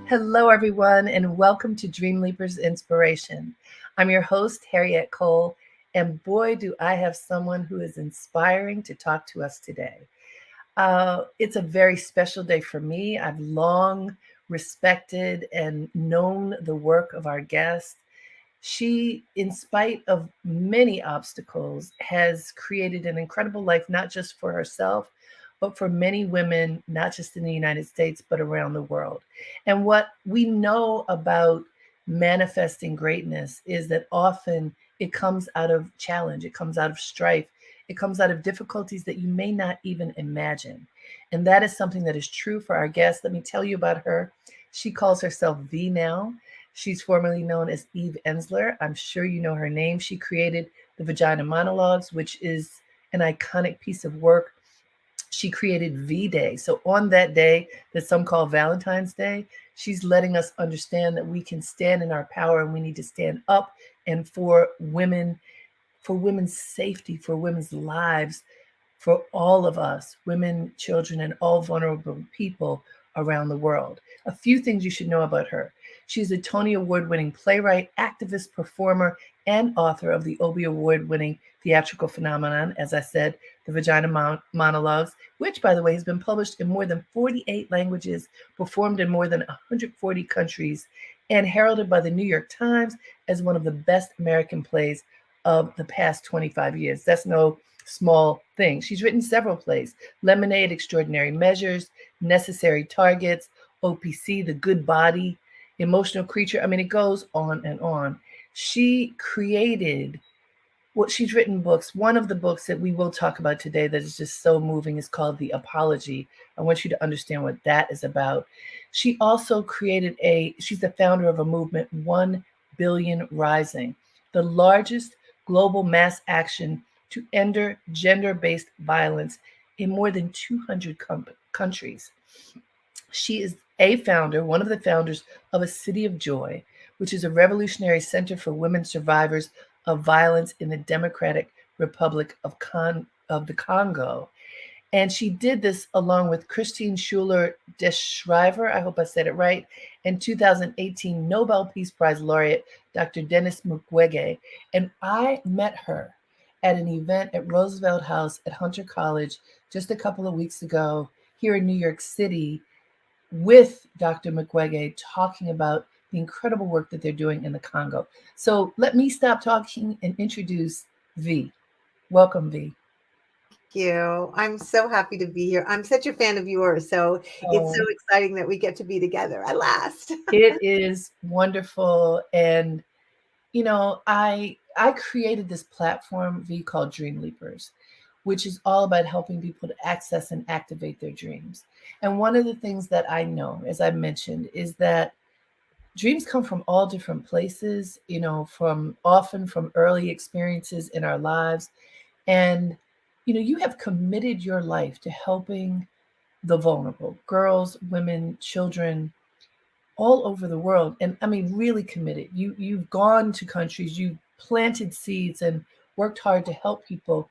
Hello, everyone, and welcome to Dreamleapers Inspiration. I'm your host, Harriette Cole, and boy, do I have someone who is inspiring to talk to us today. It's a very special day for me. I've long respected and known the work of our guest. She, in spite of many obstacles, has created an incredible life, not just for herself, but for many women, not just in the United States, but around the world. And what we know about manifesting greatness is that often it comes out of challenge, it comes out of strife, it comes out of difficulties that you may not even imagine. And that is something that is true for our guest. Let me tell you about her. She calls herself V now. She's formerly known as Eve Ensler. I'm sure you know her name. She created the Vagina Monologues, which is an iconic piece of work. She created V-Day. So on that day that some call Valentine's Day, she's letting us understand that we can stand in our power and we need to stand up and for women, for women's safety, for women's lives, for all of us, women, children, and all vulnerable people around the world. A few things you should know about her. She's a Tony Award-winning playwright, activist, performer, and author of the Obie Award-winning theatrical phenomenon, as I said, the Vagina Monologues, which, by the way, has been published in more than 48 languages, performed in more than 140 countries, and heralded by the New York Times as one of the best American plays of the past 25 years. That's no small thing. She's written several plays: Lemonade, Extraordinary Measures, Necessary Targets, OPC, The Good Body, Emotional Creature. I mean, it goes on and on. She created she's written books. One of the books that we will talk about today that is just so moving is called The Apology. I want you to understand what that is about. She also created she's the founder of a movement, 1 Billion Rising, the largest global mass action to end gender-based violence in more than 200 countries. She is one of the founders of A City of Joy, which is a revolutionary center for women survivors of violence in the Democratic Republic of the Congo. And she did this along with Christine Schuler-Deschriver, I hope I said it right, and 2018 Nobel Peace Prize laureate, Dr. Denis Mukwege. And I met her at an event at Roosevelt House at Hunter College just a couple of weeks ago here in New York City with Dr. Mukwege, talking about the incredible work that they're doing in the Congo. So let me stop talking and introduce V. Welcome, V. Thank you. I'm so happy to be here. I'm such a fan of yours, so it's so exciting that we get to be together at last. It is wonderful. And, you know, I created this platform, V, called Dreamleapers, which is all about helping people to access and activate their dreams. And one of the things that I know, as I mentioned, is that dreams come from all different places, you know, often from early experiences in our lives. And, you know, you have committed your life to helping the vulnerable, girls, women, children, all over the world. And I mean, really committed. You've gone to countries, you've planted seeds and worked hard to help people.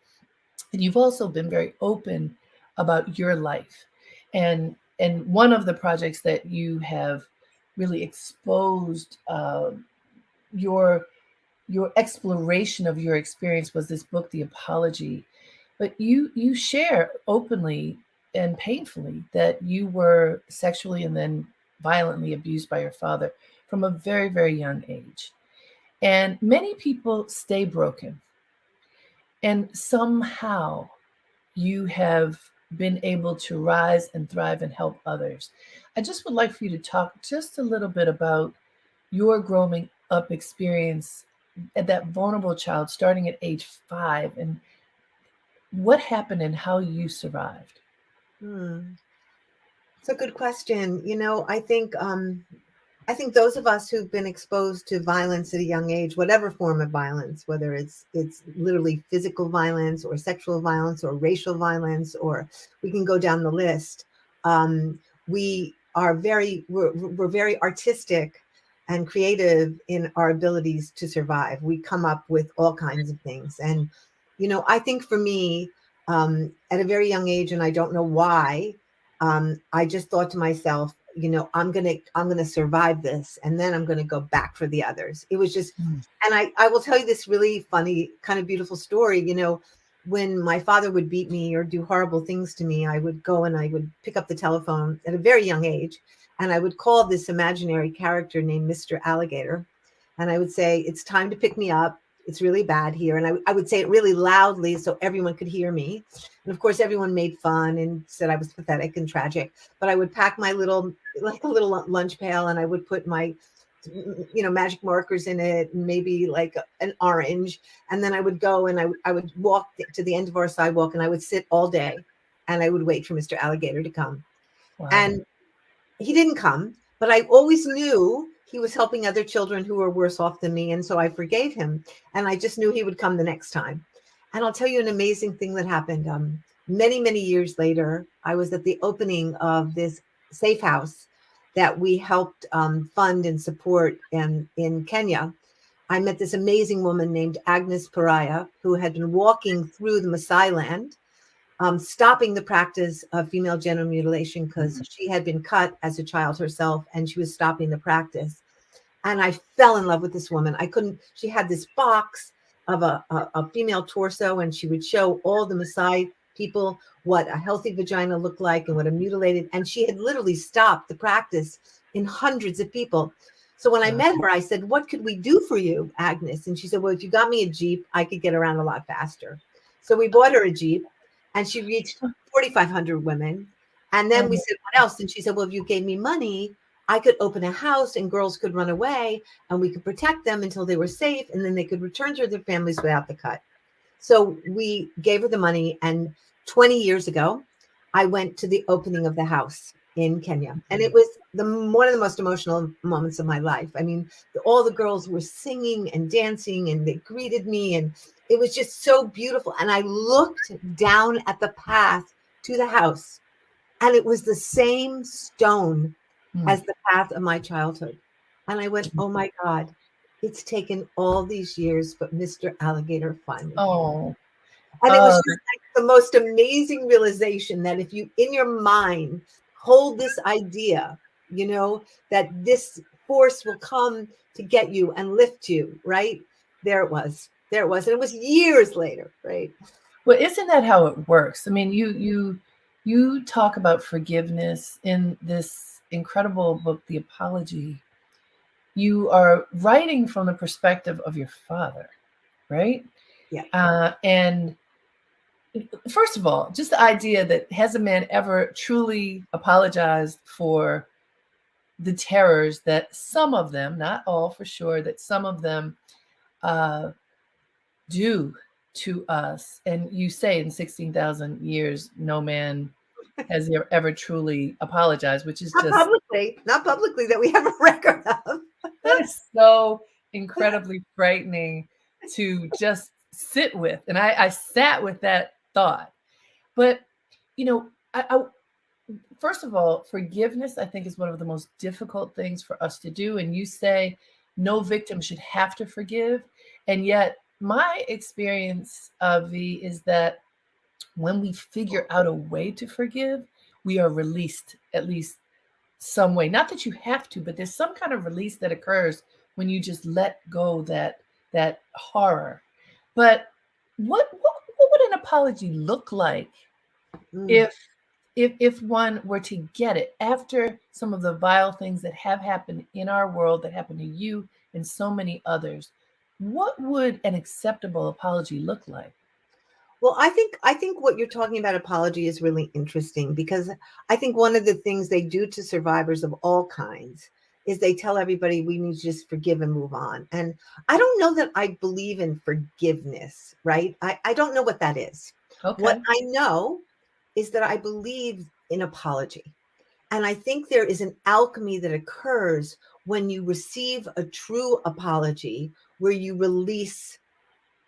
And you've also been very open about your life. And one of the projects that you have really exposed your exploration of your experience was this book, The Apology. But you share openly and painfully that you were sexually and then violently abused by your father from a very, very young age. And many people stay broken. And somehow you have been able to rise and thrive and help others. I just would like for you to talk just a little bit about your growing up experience at that vulnerable child starting at age 5 and what happened and how you survived. Hmm. It's a good question. I think those of us who've been exposed to violence at a young age, whatever form of violence, whether it's literally physical violence or sexual violence or racial violence, or we can go down the list. We're very artistic and creative in our abilities to survive. We come up with all kinds of things, and I think for me, at a very young age, and I don't know why, I just thought to myself, I'm gonna survive this, and then I'm gonna go back for the others. It was just, Mm. and I will tell you this really funny, kind of beautiful story. When my father would beat me or do horrible things to me, I would go and I would pick up the telephone at a very young age, and I would call this imaginary character named Mr. Alligator, and I would say, "It's time to pick me up. It's really bad here," and I would say it really loudly so everyone could hear me. And of course, everyone made fun and said I was pathetic and tragic. But I would pack my little, like a little lunch pail, and I would put my, magic markers in it, and maybe like an orange. And then I would go and I would walk to the end of our sidewalk, and I would sit all day, and I would wait for Mr. Alligator to come. Wow. And he didn't come, but I always knew he was helping other children who were worse off than me. And so I forgave him. And I just knew he would come the next time. And I'll tell you an amazing thing that happened. Many, many years later, I was at the opening of this safe house that we helped fund and support in Kenya. I met this amazing woman named Agnes Pariah, who had been walking through the Maasai land, stopping the practice of female genital mutilation because she had been cut as a child herself, and she was stopping the practice. And I fell in love with this woman. I couldn't, she had this box of a female torso, and she would show all the Maasai people what a healthy vagina looked like and what a mutilated, and she had literally stopped the practice in hundreds of people. So when I Wow. met her, I said, "What could we do for you, Agnes?" And she said, "Well, if you got me a Jeep, I could get around a lot faster." So we bought her a Jeep, and she reached 4,500 women. And then we Oh, said, "What else?" And she said, "Well, if you gave me money, I could open a house and girls could run away, and we could protect them until they were safe, and then they could return to their families without the cut." So we gave her the money. And 20 years ago, I went to the opening of the house in Kenya. And it was one of the most emotional moments of my life. I mean, all the girls were singing and dancing, and they greeted me, and it was just so beautiful. And I looked down at the path to the house, and it was the same stone mm. as the path of my childhood. And I went, "Oh my God, it's taken all these years, but Mr. Alligator finally came." Oh, And it was oh, just like the most amazing realization that if you, in your mind, hold this idea, that this force will come to get you and lift you, right? There it was. There it was. And it was years later, right? well, isn't that how it works? I mean, you talk about forgiveness in this incredible book, The Apology. You are writing from the perspective of your father, right? Yeah. And first of all, just the idea that has a man ever truly apologized for the terrors that some of them, not all for sure, that some of them uh, do to us? And you say in 16,000 years, no man has ever truly apologized, which is just, Not publicly that we have a record of. that is so incredibly frightening to just sit with. And I sat with that thought. But, I first of all, forgiveness, I think, is one of the most difficult things for us to do. And you say no victim should have to forgive. And yet, my experience, V, is that when we figure out a way to forgive, we are released at least some way. Not that you have to, but there's some kind of release that occurs when you just let go that horror. But what would an apology look like Mm. if if one were to get it after some of the vile things that have happened in our world, that happened to you and so many others, what would an acceptable apology look like? Well, I think what you're talking about apology is really interesting because I think one of the things they do to survivors of all kinds is they tell everybody we need to just forgive and move on. And I don't know that I believe in forgiveness, right? I don't know what that is. What Okay. I know is that I believe in apology. And I think there is an alchemy that occurs when you receive a true apology where you release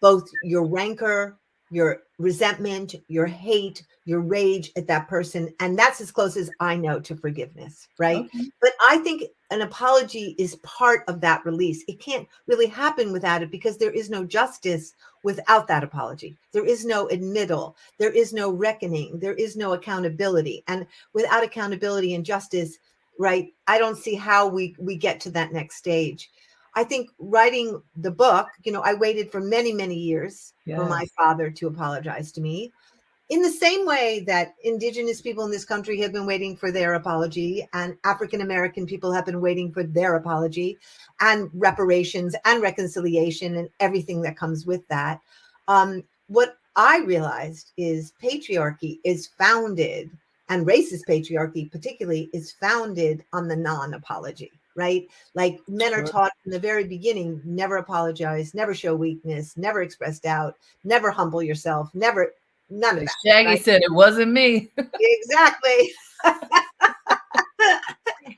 both your rancor, your resentment, your hate, your rage at that person. And that's as close as I know to forgiveness, right? Okay. But I think an apology is part of that release. It can't really happen without it because there is no justice without that apology. There is no admittal. There is no reckoning. There is no accountability. And without accountability and justice, right, I don't see how we get to that next stage. I think writing the book, I waited for many, many years for my Yes. father to apologize to me in the same way that indigenous people in this country have been waiting for their apology and African American people have been waiting for their apology and reparations and reconciliation and everything that comes with that. What I realized is patriarchy is founded, and racist patriarchy particularly is founded on the non-apology, right? Like men are Sure. taught from the very beginning, never apologize, never show weakness, never express doubt, never humble yourself, never, none of As that, Shaggy right? said, it wasn't me. Exactly.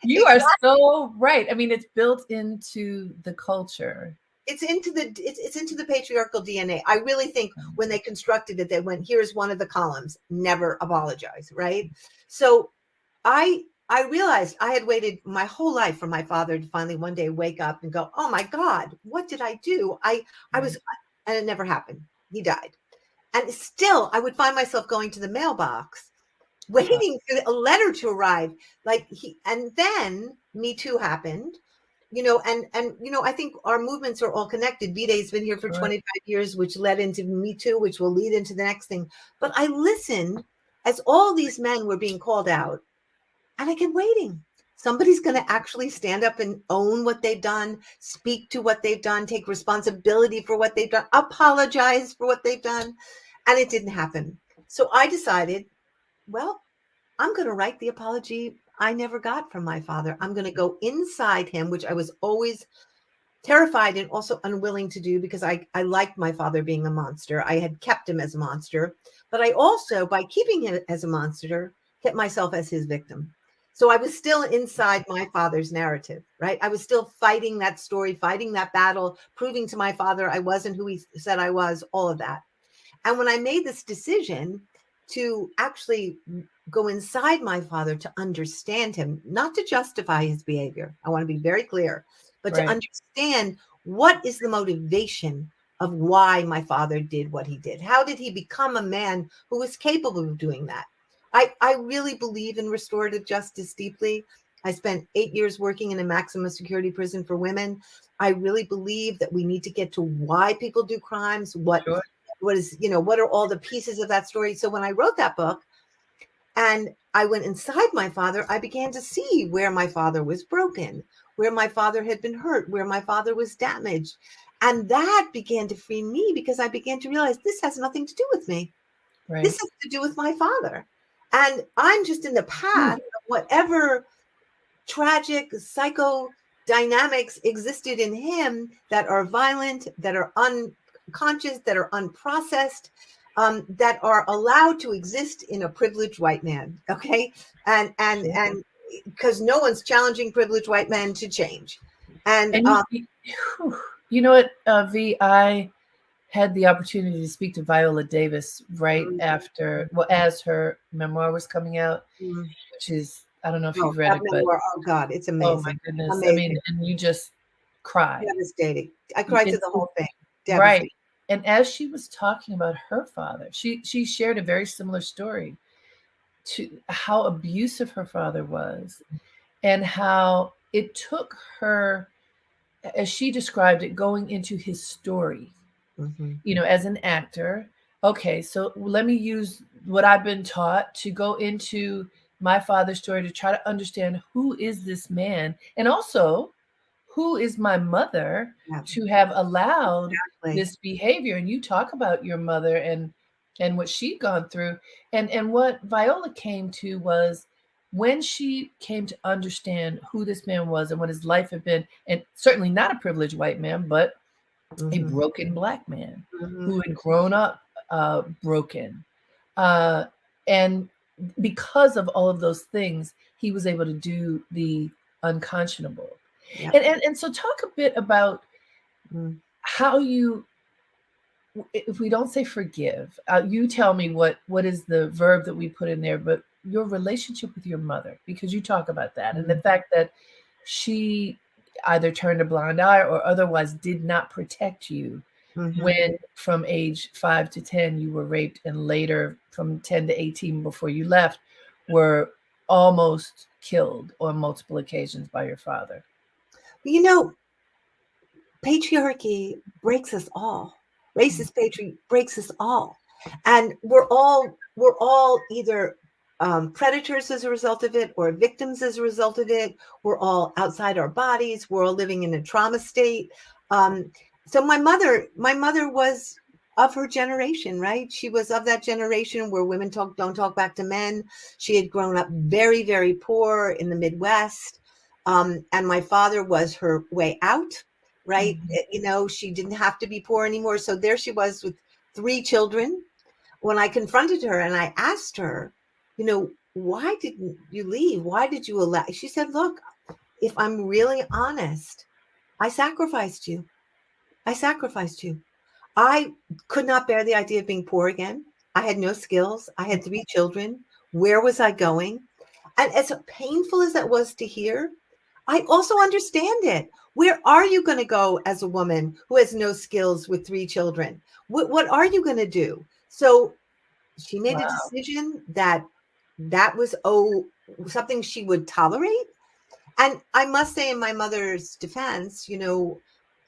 You are Exactly. so right. I mean, it's built into the culture. It's into the patriarchal DNA. I really think when they constructed it, they went, here's one of the columns, never apologize, right? So I realized I had waited my whole life for my father to finally one day wake up and go, "Oh my God, what did I do?" I was, Right. and it never happened. He died, and still I would find myself going to the mailbox Uh, waiting for a letter to arrive. And then Me Too happened, I think our movements are all connected. V-Day's been here for sure. 25 years, which led into Me Too, which will lead into the next thing. But I listened as all these men were being called out, and I kept waiting. Somebody's going to actually stand up and own what they've done, speak to what they've done, take responsibility for what they've done, apologize for what they've done. And it didn't happen. So I decided, well, I'm going to write the apology I never got from my father. I'm going to go inside him, which I was always terrified and also unwilling to do because I liked my father being a monster. I had kept him as a monster, but I also, by keeping him as a monster, kept myself as his victim. So I was still inside my father's narrative, right? I was still fighting that story, fighting that battle, proving to my father I wasn't who he said I was, all of that. And when I made this decision to actually go inside my father to understand him, not to justify his behavior, I want to be very clear, but to Right. understand what is the motivation of why my father did what he did. How did he become a man who was capable of doing that? I really believe in restorative justice deeply. I spent 8 years working in a maximum security prison for women. I really believe that we need to get to why people do crimes, Sure. what are all the pieces of that story. So when I wrote that book and I went inside my father, I began to see where my father was broken, where my father had been hurt, where my father was damaged. And that began to free me because I began to realize this has nothing to do with me. This Right. has to do with my father. And I'm just in the Ooh, path of whatever tragic psychodynamics existed in him that are violent, that are unconscious, that are unprocessed, that are allowed to exist in a privileged white man. Okay, sure. and because no one's challenging privileged white men to change, and And whew, you know what, V, I had the opportunity to speak to Viola Davis right after, well, as her memoir was coming out, mm, which is, I don't know if oh, you've read that it, but memoir, oh God, it's oh my amazing, goodness. I mean, amazing, and you just cry. devastating. I cried through It's the whole thing, right. devastating. And as she was talking about her father, she shared a very similar story to how abusive her father was and how it took her, as she described it, going into his story, Hmm. as an actor, Okay, so let me use what I've been taught to go into my father's story to try to understand who is this man, and also who is my mother Yeah, to have allowed exactly. this behavior. And you talk about your mother and what she'd gone through, and what Viola came to was when she came to understand who this man was and what his life had been, and certainly not a privileged white man, but a Hmm. broken black man Hmm. who had grown up broken. Uh, and because of all of those things, he was able to do the unconscionable. Yep. And so talk a bit about Mm. how you, if we don't say forgive, you tell me what is the verb that we put in there, but your relationship with your mother, because you talk about that and the Mm. fact that she either turned a blind eye or otherwise did not protect you Hmm. when from age 5 to 10 you were raped, and later from 10 to 18 before you left were almost killed on multiple occasions by your father. You know, patriarchy breaks us all. Racist patriarchy breaks us all, and we're all either predators as a result of it, or victims as a result of it. We're all outside our bodies. We're all living in a trauma state. Um, so my mother was of her generation, right? She was of that generation where women don't talk back to men. She had grown up very, very poor in the Midwest, and my father was her way out, right? Mhm. She didn't have to be poor anymore. So there she was with 3 children. When I confronted her and I asked her, why didn't you leave? Why did you allow? She said, look, if I'm really honest, I sacrificed you. I sacrificed you. I could not bear the idea of being poor again. I had no skills. I had 3 children. Where was I going? And as painful as that was to hear, I also understand it. Where are you going to go as a woman who has no skills with 3 children? What are you going to do? So she made a Wow. decision that was something she would tolerate. And I must say, in my mother's defense,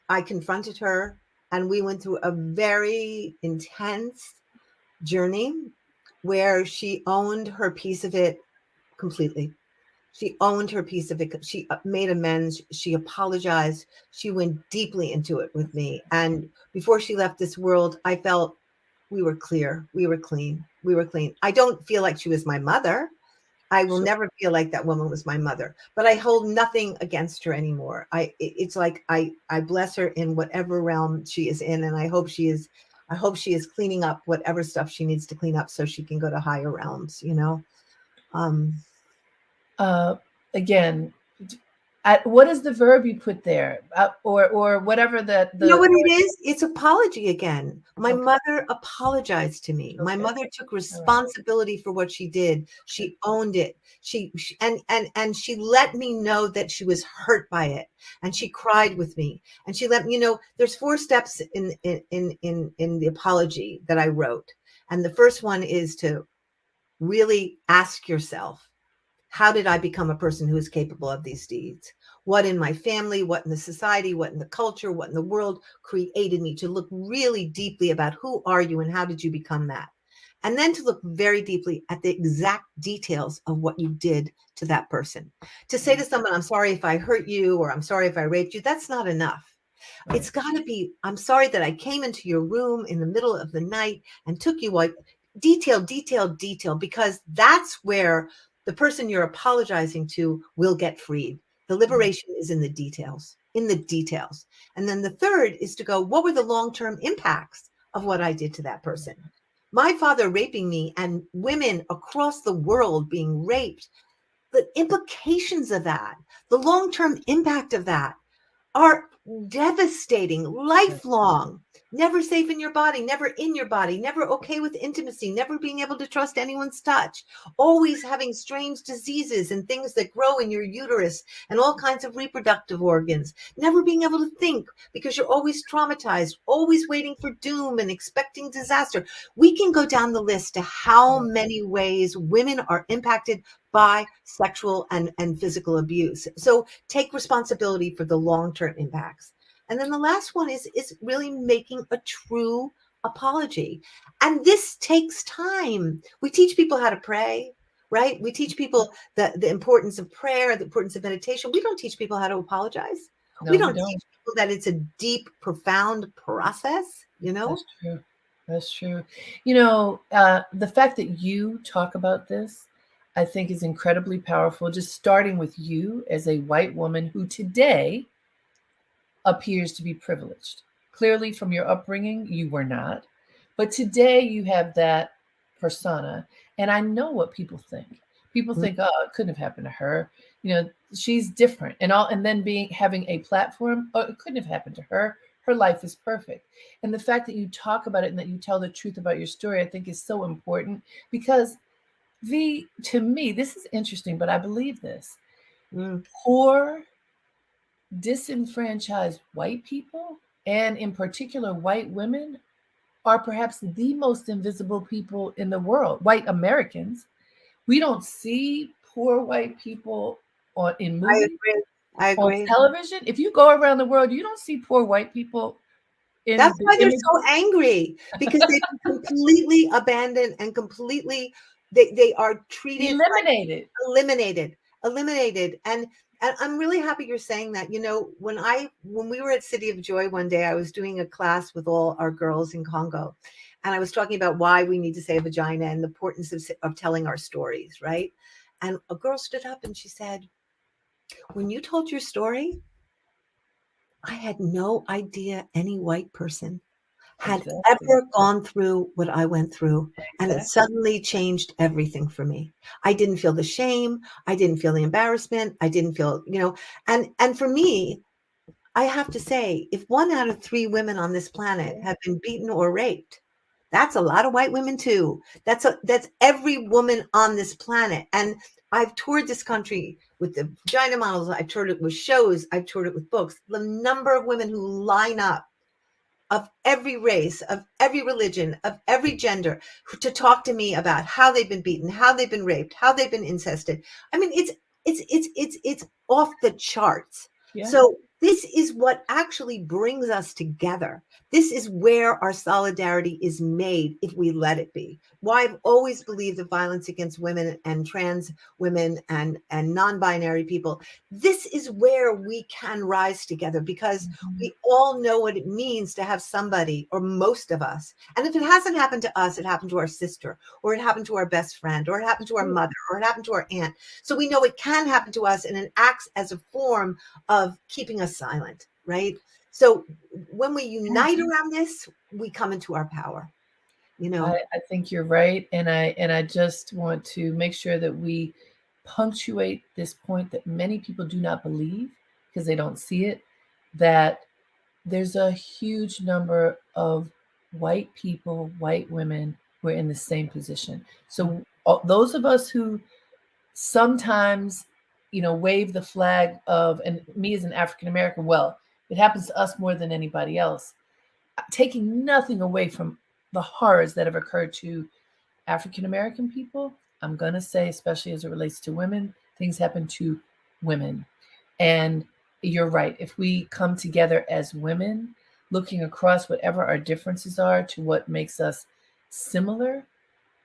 I confronted her and we went through a very intense journey where she owned her piece of it completely. She owned her piece of it. She made amends. She apologized. She went deeply into it with me. And before she left this world, I felt we were clear. We were clean. We were clean. I don't feel like she was my mother. I will Sure. never feel like that woman was my mother, but I hold nothing against her anymore. It's like I bless her in whatever realm she is in, and I hope she is cleaning up whatever stuff she needs to clean up so she can go to higher realms. Um, uh, Again, what is the verb you put there, or whatever that You know the what it is? It's apology again. My okay, mother apologized to me. My okay, mother took all right, responsibility for what she did. okay. She owned it. And she let me know that she was hurt by it. And she cried with me. And she let me know there's 4 steps in the apology that I wrote. And the first one is to really ask yourself, how did I become a person who is capable of these deeds? What in my family, what in the society, what in the culture, what in the world created me to look really deeply about who are you and how did you become that? And then to look very deeply at the exact details of what you did to that person. To say to someone, I'm sorry if I hurt you, or I'm sorry if I raped you, that's not enough. Right. It's got to be, I'm sorry that I came into your room in the middle of the night and took you like detail, detail, detail, because that's where the person you're apologizing to will get freed. The liberation is in the details, in the details. And then the third is to go, what were the long-term impacts of what I did to that person? My father raping me and women across the world being raped, the implications of that, the long-term impact of that are devastating, lifelong, never safe in your body, never in your body, never okay with intimacy, never being able to trust anyone's touch, always having strange diseases and things that grow in your uterus and all kinds of reproductive organs, never being able to think because you're always traumatized, always waiting for doom and expecting disaster. We can go down the list to how many ways women are impacted by sexual and physical abuse. So take responsibility for the long-term impacts. And then the last one is really making a true apology. And this takes time. We teach people how to pray, right? We teach people the importance of prayer, the importance of meditation. We don't teach people how to apologize. We No, we don't don't. teach people that it's a deep, profound process, you know? That's true. That's true. The fact that you talk about this, I think, is incredibly powerful. Just starting with you as a white woman who today appears to be privileged. Clearly, from your upbringing, you were not. But today you have that persona. And I know what people think. People think, oh, it couldn't have happened to her. She's different. And then having a platform, oh, it couldn't have happened to her. Her life is perfect. And the fact that you talk about it and that you tell the truth about your story, I think is so important because to me, this is interesting, but I believe this. Mm. Poor, disenfranchised white people, and in particular white women, are perhaps the most invisible people in the world. White Americans, we don't see poor white people in I movies, agree. I on agree. television. If you go around the world, you don't see poor white people in That's the why they're images. so angry, because they've been completely abandoned and completely they are treated like Eliminated. eliminated. And I'm really happy you're saying that. When we were at City of Joy one day, I was doing a class with all our girls in Congo, and I was talking about why we need to say vagina and the importance of telling our stories, right? And a girl stood up and she said, when you told your story, I had no idea any white person had Exactly. ever gone through what I went through, and it Exactly. suddenly changed everything for me. I didn't feel the shame, I didn't feel the embarrassment, I didn't feel, and for me, I have to say, if 1 out of 3 women on this planet have been beaten or raped, that's a lot of white women too. That's every woman on this planet. And I've toured this country with the Vagina Models, I've toured it with shows, I've toured it with books. The number of women who line up of every race, of every religion, of every gender, to talk to me about how they've been beaten, how they've been raped, how they've been incested. I mean, it's off the charts. Yeah. So this is what actually brings us together. This is where our solidarity is made if we let it be. Why I've always believed that violence against women and trans women and non-binary people, this is where we can rise together, because Mhm. we all know what it means to have somebody, or most of us. And if it hasn't happened to us, it happened to our sister, or it happened to our best friend, or it happened to our True. mother, or it happened to our aunt. So we know it can happen to us, and it acts as a form of keeping us silent, right? So when we unite around this, we come into our power, you know. I think you're right, and I just want to make sure that we punctuate this point that many people do not believe because they don't see it, that there's a huge number of white people, white women who are in the same position. So those of us who sometimes, wave the flag of, and me as an African American, well, it happens to us more than anybody else, taking nothing away from the horrors that have occurred to African American people. I'm going to say, especially as it relates to women, things happen to women. And you're right. If we come together as women, looking across whatever our differences are to what makes us similar,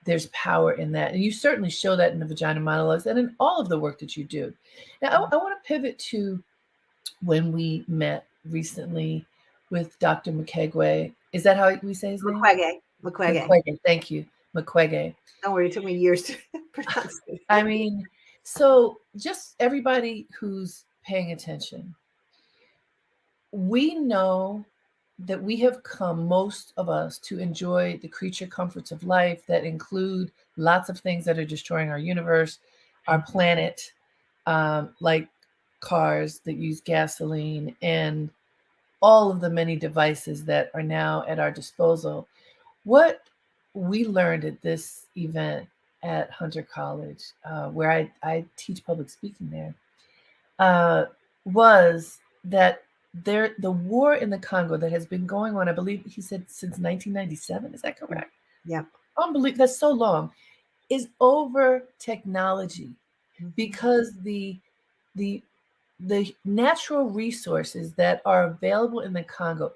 there's power in that. And you certainly show that in the Vagina Monologues and in all of the work that you do. Now, I want to pivot to when we met recently with Dr. Mukwege. Is that how we say his name? Mukwege. Mukwege. Thank you. Mukwege. Don't worry, it took me years to pronounce I it. mean, so just everybody who's paying attention, we know that we have come, most of us, to enjoy the creature comforts of life that include lots of things that are destroying our universe, our planet, like cars that use gasoline, and all of the many devices that are now at our disposal. What we learned at this event at Hunter College, where I teach public speaking there, was that the war in the Congo that has been going on, I believe he said since 1997. Is that correct? Yeah. Unbelievable. That's so long. Is over technology, Mhm. because the the natural resources that are available in the Congo.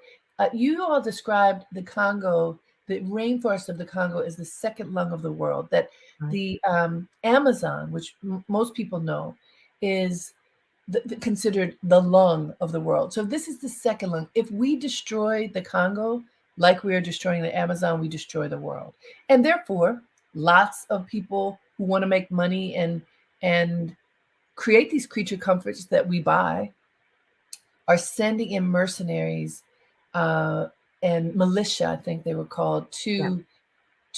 You all described the Congo the rainforest of the Congo is the second lung of the world, that Right. the Amazon, which most people know, is considered the lung of the world. So this is the second lung. If we destroy the Congo like we are destroying the Amazon, we destroy the world. And therefore, lots of people who want to make money and create these creature comforts that we buy are sending in mercenaries uh, and militia, I think they were called, Yeah.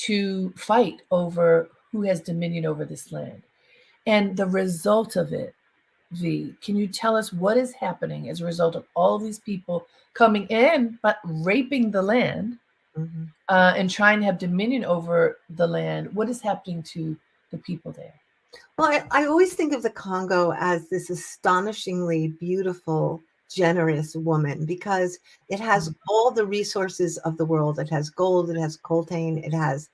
to fight over who has dominion over this land. And the result of it, V, can you tell us what is happening as a result of all these people coming in but raping the land Mhm. and trying to have dominion over the land? What is happening to the people there? Well, I always think of the Congo as this astonishingly beautiful, generous woman because it has Mm. all the resources of the world. It has gold, it has coltan, it has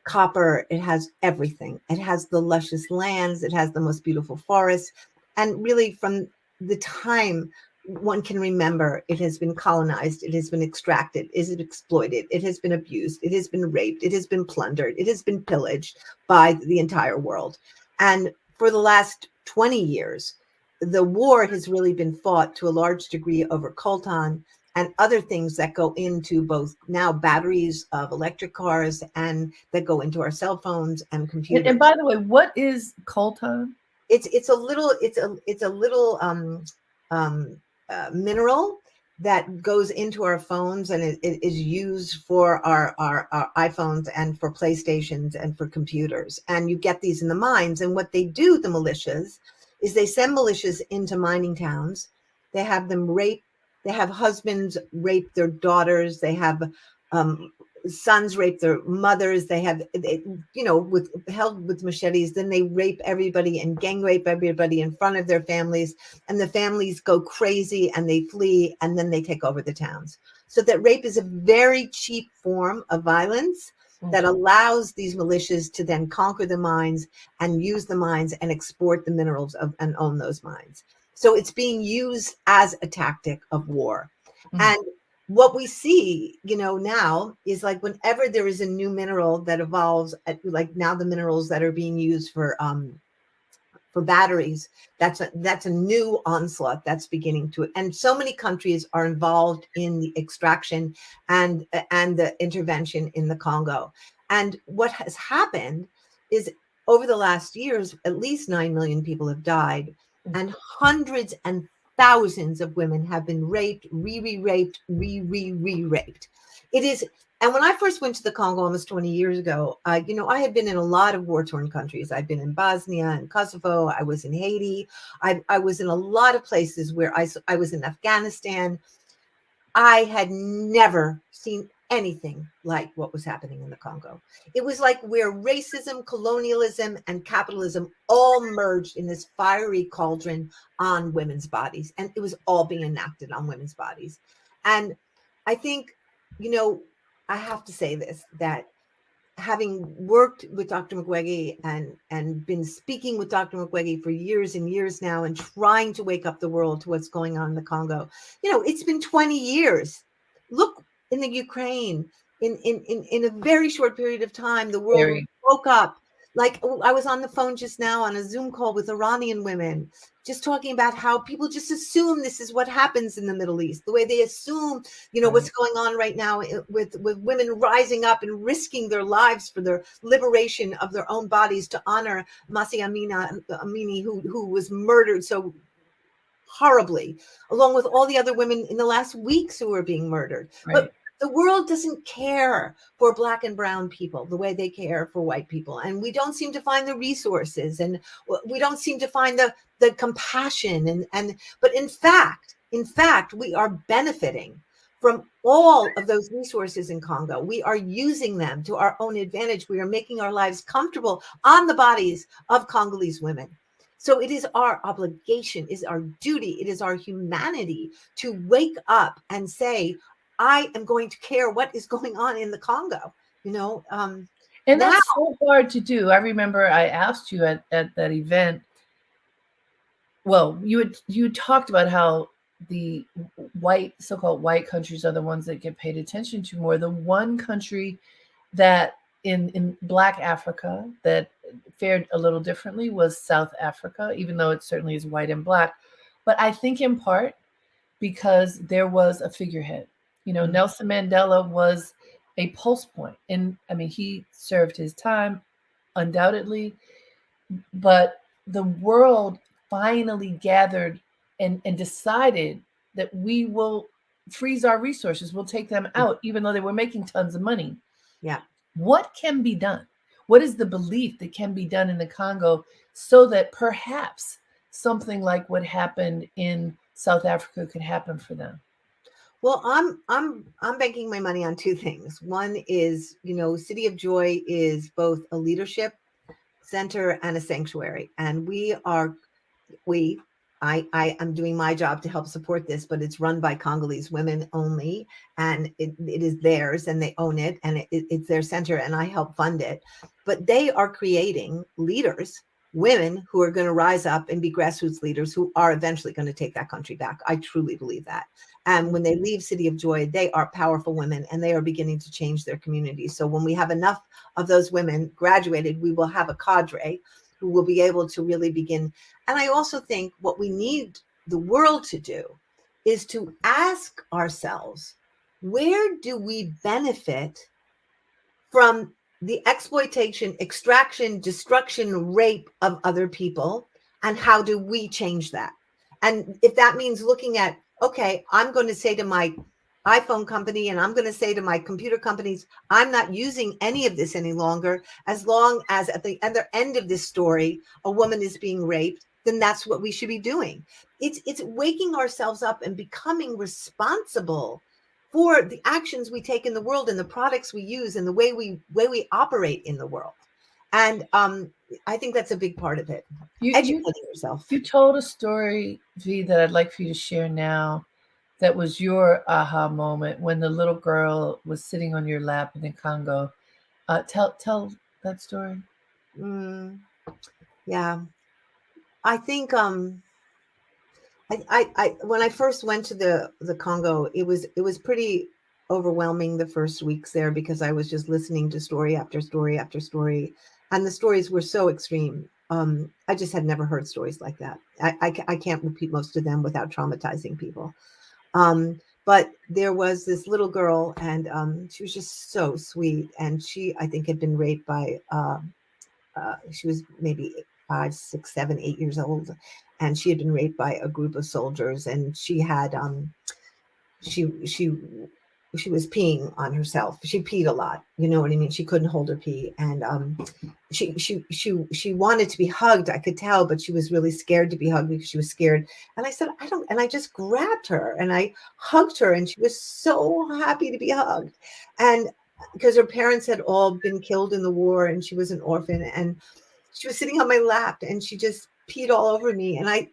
copper, it has everything. It has the luscious lands, it has the most beautiful forests. And really, from the time one can remember, it has been colonized, it has been extracted, it has been exploited, it has been abused, it has been raped, it has been plundered, it has been pillaged by the entire world. And for the last 20 years, the war has really been fought to a large degree over coltan and other things that go into both now batteries of electric cars and that go into our cell phones and And computers. by the way, what is coltan? It's a little um, mineral that goes into our phones, and it is used for our iPhones and for PlayStations and for computers. And you get these in the mines. And what they do, the militias, is they send militias into mining towns. They have them rape. They have husbands rape their daughters. They have um, sons rape their mothers. With held with machetes. Then they rape everybody and gang rape everybody in front of their families, and the families go crazy and they flee, and then they take over the towns. So that rape is a very cheap form of violence that allows these militias to then conquer the mines and use the mines and export the minerals and own those mines. So it's being used as a tactic of war. Mm. And what we see, now is like whenever there is a new mineral that evolves, like now the minerals that are being used for batteries, that's a new onslaught that's beginning to, and so many countries are involved in the extraction and the intervention in the Congo. And what has happened is over the last years, at least 9 million people have died, and hundreds and thousands of women have been raped, re-raped, re-raped. It is, and when I first went to the Congo almost 20 years ago, I had been in a lot of war-torn countries. I've been in Bosnia and Kosovo. I was in Haiti. I was in a lot of places where I was in Afghanistan. I had never seen anything like what was happening in the Congo. It was like where racism, colonialism, and capitalism all merged in this fiery cauldron on women's bodies. And it was all being enacted on women's bodies. And I think, you know, I have to say this, that having worked with Dr. Mukwege and been speaking with Dr. Mukwege for years and years now and trying to wake up the world to what's going on in the Congo, it's been 20 years. Look in the Ukraine, in a very short period of time, the world Very. woke up. Like I was on the phone just now on a Zoom call with Iranian women, just talking about how people just assume this is what happens in the Middle East, the way they assume what's Right. going on right now with women rising up and risking their lives for their liberation of their own bodies to honor Amini, who was murdered so horribly, along with all the other women in the last weeks who were being murdered. Right. But the world doesn't care for Black and brown people the way they care for white people. And we don't seem to find the resources, and we don't seem to find the compassion. But in fact, we are benefiting from all of those resources in Congo. We are using them to our own advantage. We are making our lives comfortable on the bodies of Congolese women. So it is our obligation, is our duty, it is our humanity to wake up and say, I am going to care what is going on in the Congo. And Now, that's so hard to do. I remember I asked you at that event. Well, you talked about how the so-called white countries are the ones that get paid attention to more. The one country that in Black Africa that fared a little differently was South Africa, even though it certainly is white and black. But I think in part because there was a figurehead. You know, Mm. Nelson Mandela was a pulse point. And I mean, he served his time undoubtedly, but the world finally gathered and decided that we will freeze our resources, we'll take them out, even though they were making tons of money. Yeah. What can be done? What is the belief that can be done in the Congo so that perhaps something like what happened in South Africa could happen for them? Well, I'm banking my money on two things. One is, City of Joy is both a leadership center and a sanctuary, and we I am doing my job to help support this, but it's run by Congolese women only, and it is theirs, and they own it, and it's their center, and I help fund it. But they are creating leaders, women who are going to rise up and be grassroots leaders who are eventually going to take that country back. I truly believe that. And when they leave City of Joy, they are powerful women, and they are beginning to change their communities. So when we have enough of those women graduated, we will have a cadre who will be able to really begin. And I also think what we need the world to do is to ask ourselves, where do we benefit from the exploitation, extraction, destruction, rape of other people? And how do we change that? And if that means looking at, okay, I'm going to say to my iPhone company and I'm going to say to my computer companies, I'm not using any of this any longer, as long as at the other end of this story, a woman is being raped, then that's what we should be doing. It's waking ourselves up and becoming responsible for the actions we take in the world and the products we use and the way we operate in the world. And I think that's a big part of it. You, you, Educating yourself. you told a story, V, that I'd like for you to share now. That was your aha moment when the little girl was sitting on your lap in the Congo. Tell that story. Mm, yeah. I think I when I first went to the Congo, it was pretty overwhelming the first weeks there, because I was just listening to story after story after story, and the stories were so extreme. I just had never heard stories like that. I can't repeat most of them without traumatizing people. But there was this little girl, and she was just so sweet, and she, I think, had been raped by she was maybe 5, 6, 7, 8 years old, and she had been raped by a group of soldiers, and she had she she she was peeing on herself. She peed a lot, you know what I mean? She couldn't hold her pee, and she wanted to be hugged, I could tell, but she was really scared to be hugged because she was scared. And I said, I don't, and I just grabbed her and I hugged her, and she was so happy to be hugged. And because her parents had all been killed in the war, and she was an orphan, and she was sitting on my lap, and she just peed all over me. And I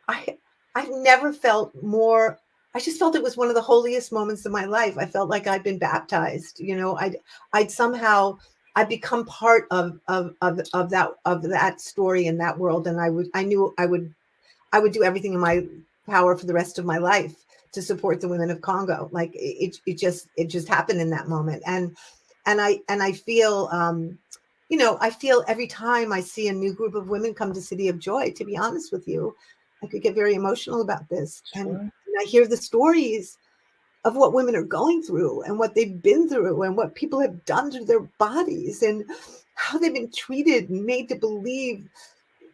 I've never felt more, I just felt it was one of the holiest moments of my life. I felt like I'd been baptized. I'd somehow, I'd become part of that story in that world. And I knew I would do everything in my power for the rest of my life to support the women of Congo. Like it just happened in that moment. And I feel, I feel every time I see a new group of women come to City of Joy, to be honest with you, I could get very emotional about this. And Sure. I hear the stories of what women are going through and what they've been through and what people have done to their bodies and how they've been treated and made to believe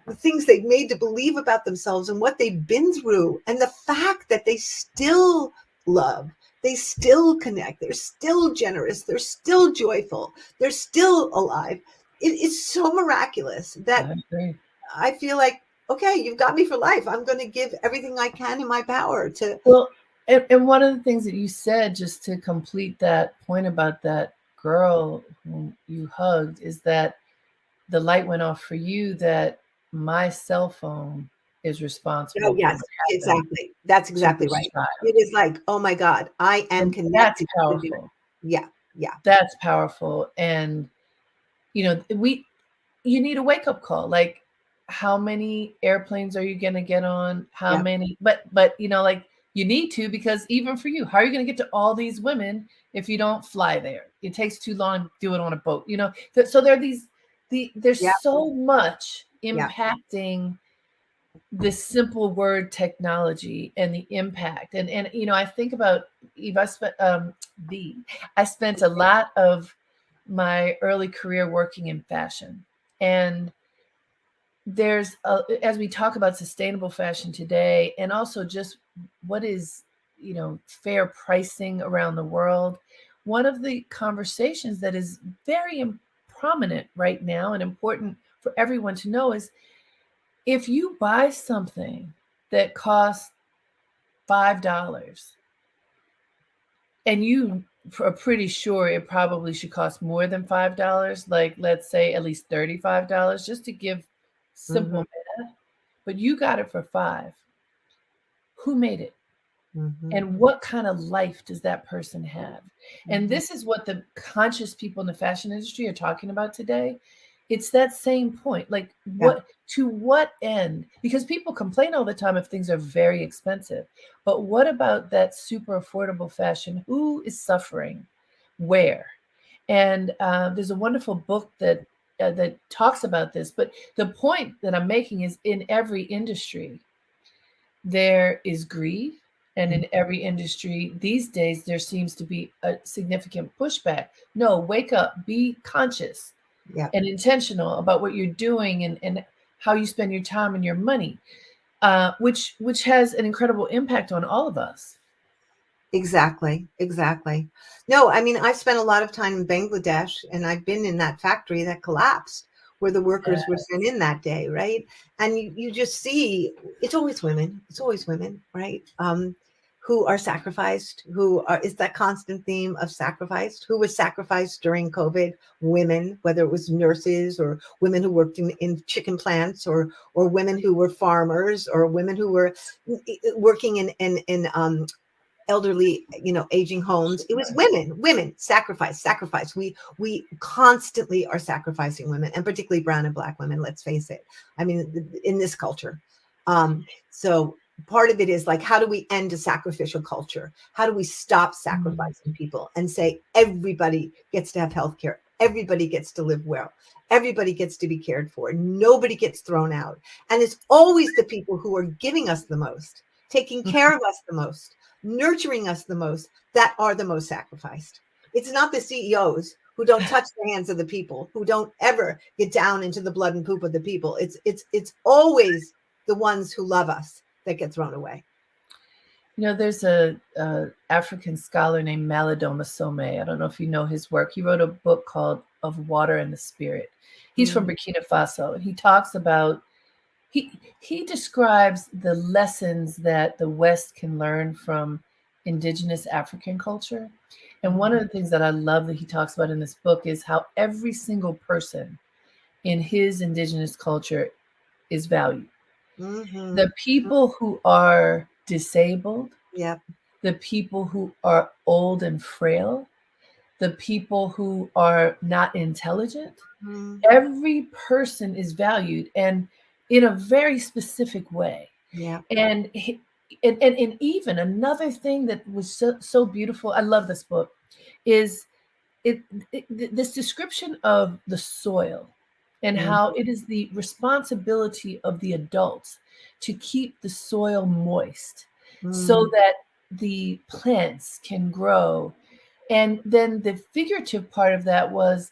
the things they've made to believe about themselves and what they've been through. And the fact that they still love, they still connect, they're still generous, they're still joyful, they're still alive. It is so miraculous that I agree. I feel like, okay, you've got me for life. I'm going to give everything I can in my power to. Well, and one of the things that you said, just to complete that point about that girl whom you hugged, is that the light went off for you that my cell phone is Oh, responsible for yes, what happened exactly. That's to exactly this right. child. It is like, oh my God, I am And that's connected to the. powerful. Yeah, yeah, That's powerful. And you need a wake up call. Like, how many airplanes are you gonna get on? How yeah. many? But like You need to, because even for you, how are you going to get to all these women if you don't fly there? It takes too long to do it on a boat, you know. So there are there's Yeah. so much Yeah. impacting this simple word technology and the impact. And you know, I think about Eve. I spent a lot of my early career working in fashion, and as we talk about sustainable fashion today, and also just what is, you know, fair pricing around the world, one of the conversations that is very prominent right now and important for everyone to know is, if you buy something that costs $5 and you are pretty sure it probably should cost more than $5, like let's say at least $35, just to give simple Mm-hmm. math, but you got it for 5, who made it? Mm-hmm. And what kind of life does that person have? And Mm-hmm. this is what the conscious people in the fashion industry are talking about today. It's that same point. Like, Yeah. to what end? Because people complain all the time if things are very expensive. But what about that super affordable fashion? Who is suffering? Where? And there's a wonderful book that talks about this. But the point that I'm making is, in every industry, there is greed. And in every industry these days, there seems to be a significant pushback. No, wake up, be conscious Yeah. and intentional about what you're doing, and how you spend your time and your money, which has an incredible impact on all of us. Exactly. Exactly. No, I mean, I've spent a lot of time in Bangladesh, and I've been in that factory that collapsed where the workers were sent in that day, right? And you just see it's always women. It's always women, right? Who are sacrificed, who are, is that constant theme of sacrificed, who was sacrificed during COVID, women, whether it was nurses or women who worked in chicken plants, or women who were farmers, or women who were working in elderly, aging homes. It was women sacrifice. We constantly are sacrificing women, and particularly brown and black women, let's face it. I mean, in this culture. So part of it is like, how do we end a sacrificial culture? How do we stop sacrificing people and say everybody gets to have health care, everybody gets to live well, everybody gets to be cared for, nobody gets thrown out? And it's always the people who are giving us the most, taking care of us the most, nurturing us the most, that are the most sacrificed. It's not the CEOs who don't touch the hands of the people, who don't ever get down into the blood and poop of the people. It's always the ones who love us that get thrown away. You know, there's a African scholar named Malidoma Some. I don't know if you know his work. He wrote a book called Of Water and the Spirit. He's from Mm. Burkina Faso. He talks about, he he describes the lessons that the West can learn from indigenous African culture. And one of the things that I love that he talks about in this book is how every single person in his indigenous culture is valued. Mm-hmm. The people who are disabled, Yep. the people who are old and frail, the people who are not intelligent, Mm. every person is valued, and in a very specific way. Yep. And and even another thing that was so beautiful, I love this book, is it, this description of the soil, and Mm. how it is the responsibility of the adults to keep the soil moist so Mm. that the plants can grow. And then the figurative part of that was